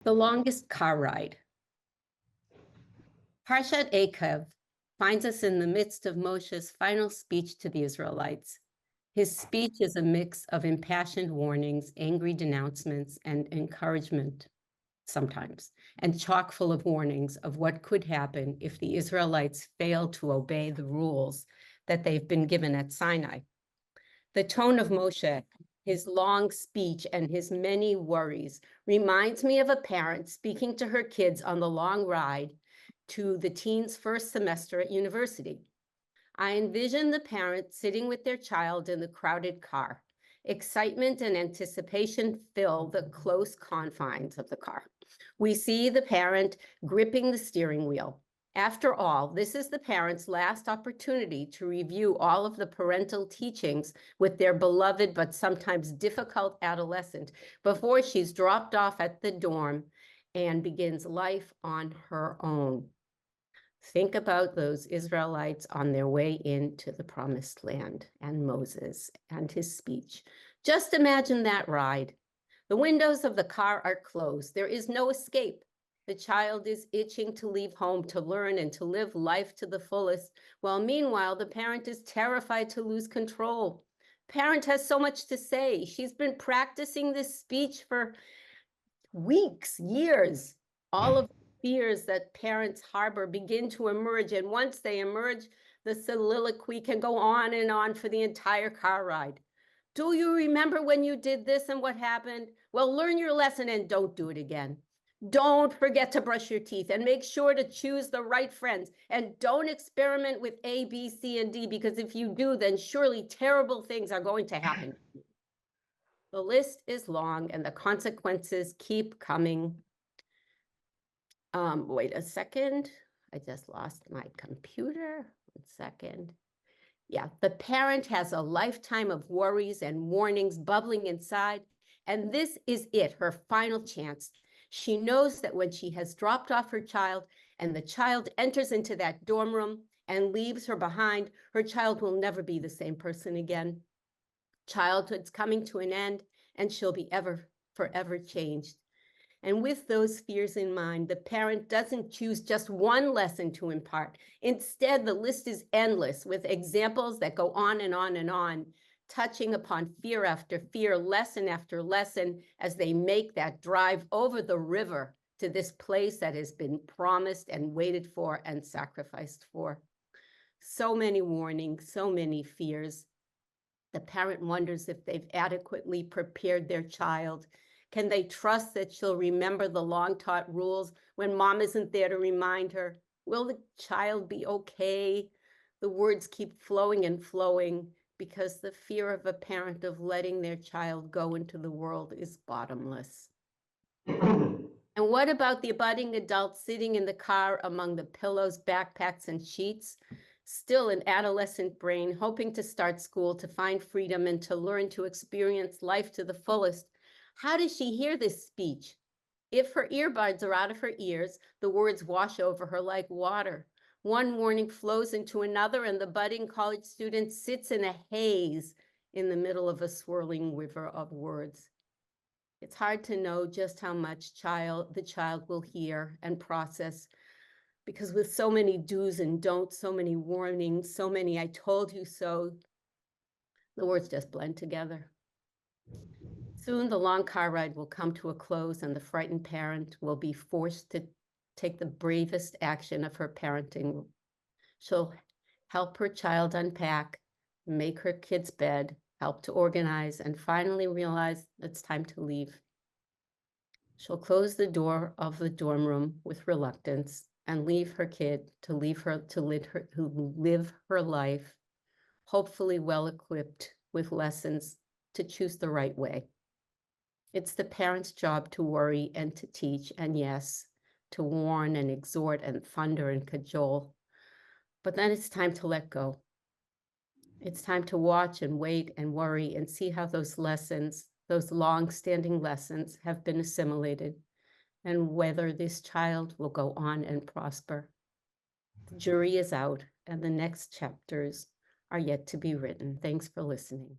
The longest car ride. Parshat Ekev finds us in the midst of Moshe's final speech to the Israelites. His speech is a mix of impassioned warnings, angry denouncements, and encouragement sometimes, and chock full of warnings of what could happen if the Israelites fail to obey the rules that they've been given at Sinai. The tone of Moshe, his long speech, and his many worries reminds me of a parent speaking to her kids on the long ride to the teens' first semester at university. I envision the parent sitting with their child in the crowded car. Excitement and anticipation fill the close confines of the car. We see the parent gripping the steering wheel. After all, this is the parent's last opportunity to review all of the parental teachings with their beloved but sometimes difficult adolescent before she's dropped off at the dorm and begins life on her own. Think about those Israelites on their way into the promised land and Moses and his speech. Just imagine that ride. The windows of the car are closed. There is no escape. The child is itching to leave home, to learn and to live life to the fullest, while meanwhile, the parent is terrified to lose control. Parent has so much to say. She's been practicing this speech for weeks, years. All of the fears that parents harbor begin to emerge, and once they emerge, the soliloquy can go on and on for the entire car ride. Do you remember when you did this and what happened? Well, learn your lesson and don't do it again. Don't forget to brush your teeth and make sure to choose the right friends. And don't experiment with A, B, C, and D, because if you do, then surely terrible things are going to happen. The list is long and the consequences keep coming. Wait a second. I just lost my computer. 1 second. Yeah, the parent has a lifetime of worries and warnings bubbling inside, and this is it, her final chance. She knows that when she has dropped off her child and the child enters into that dorm room and leaves her behind, her child will never be the same person again. Childhood's coming to an end, and she'll be forever changed. And with those fears in mind, the parent doesn't choose just one lesson to impart. Instead, the list is endless with examples that go on and on and on, touching upon fear after fear, lesson after lesson, as they make that drive over the river to this place that has been promised and waited for and sacrificed for. So many warnings, so many fears. The parent wonders if they've adequately prepared their child. Can they trust that she'll remember the long-taught rules when mom isn't there to remind her? Will the child be okay? The words keep flowing and flowing because the fear of a parent of letting their child go into the world is bottomless. And what about the budding adult sitting in the car among the pillows, backpacks, and sheets? Still an adolescent brain, hoping to start school, to find freedom, and to learn to experience life to the fullest. How does she hear this speech? If her earbuds are out of her ears, the words wash over her like water. One warning flows into another, and the budding college student sits in a haze in the middle of a swirling river of words. It's hard to know just how much the child will hear and process, because with so many do's and don'ts, so many warnings, so many I told you so, the words just blend together. Soon the long car ride will come to a close and the frightened parent will be forced to take the bravest action of her parenting. She'll help her child unpack, make her kid's bed, help to organize, and finally realize it's time to leave. She'll close the door of the dorm room with reluctance and leave her kid to live her life, hopefully well-equipped with lessons to choose the right way. It's the parent's job to worry and to teach, and yes, to warn and exhort and thunder and cajole. But then it's time to let go. It's time to watch and wait and worry and see how those lessons, those long-standing lessons, have been assimilated and whether this child will go on and prosper. The jury is out and the next chapters are yet to be written. Thanks for listening.